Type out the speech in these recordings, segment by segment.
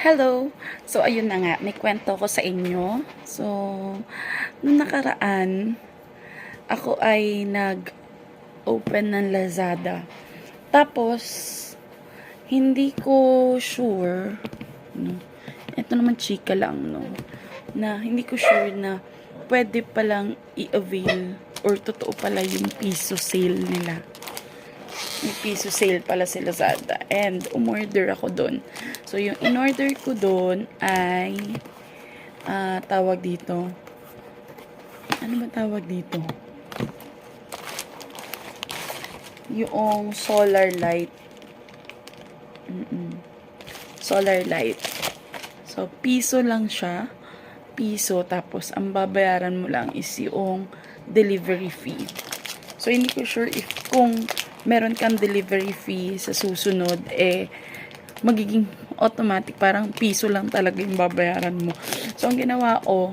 Hello! So, ayun na nga, may kwento ko sa inyo. So, nung nakaraan, ako ay nag-open ng Lazada. Tapos, hindi ko sure, no? Ito naman chika lang, no? Na hindi ko sure na pwede palang i-avail or totoo pala yung piso sale nila. May piso sale pala si Lazada. And, umorder ako doon. So, yung in-order ko doon ay, tawag dito. Ano ba tawag dito? Yung solar light. Solar light. So, piso lang siya. Piso. Tapos, ang babayaran mo lang is yung delivery fee. So, hindi ko sure if kung meron kang delivery fee sa susunod, magiging automatic, parang piso lang talaga yung babayaran mo. So, ang ginawa ko,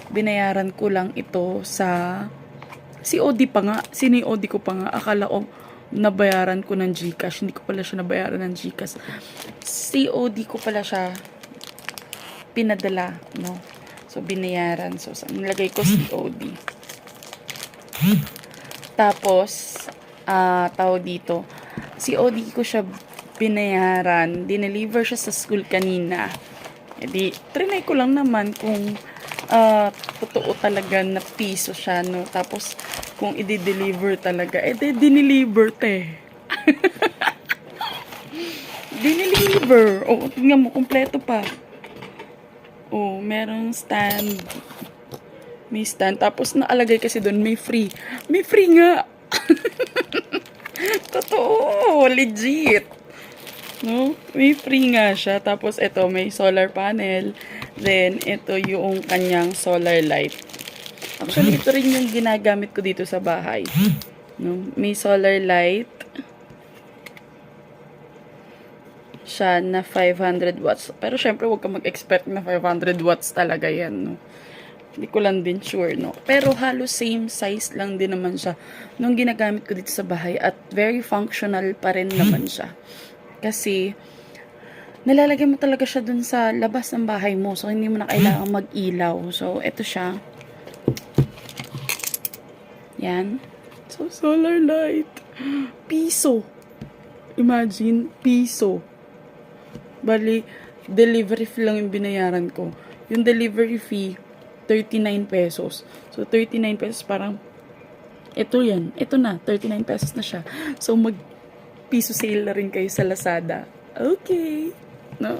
binayaran ko lang ito sa COD pa nga. COD ko pa nga. Akala ko, nabayaran ko ng GCash. Hindi ko pala siya nabayaran ng GCash. COD ko pala siya pinadala, no? So, binayaran. So, nilagay ko COD. Tapos, tawag dito, COD ko siya binayaran, dineliver siya sa school kanina. Edi, trinay ko lang naman kung totoo talaga na piso siya, no? Tapos, kung i-deliver talaga, dineliver, te. Dineliver. O, tingnan mo, kompleto pa. O, merong stand. May stand. Tapos, naalagay kasi doon, may free. May free nga. Totoo, legit. No? May free nga siya. Tapos ito, may solar panel. Then ito yung kanyang solar light. Actually, ito rin yung ginagamit ko dito sa bahay. No? May solar light siya na 500 watts. Pero syempre, huwag ka mag-expect na 500 watts talaga yan, no? Hindi ko lang din sure, no? Pero halos same size lang din naman siya nung ginagamit ko dito sa bahay at very functional pa rin naman siya. Kasi, nilalagay mo talaga siya dun sa labas ng bahay mo. So, hindi mo na kailangan mag-ilaw. So, ito siya. Yan. So, solar light. Piso. Imagine, piso. Bali, delivery fee lang yung binayaran ko. Yung delivery fee, 39 pesos. So, 39 pesos parang, ito yan. Ito na, 39 pesos na siya. So, mag-piso sale na rin kayo sa Lazada. Okay. No?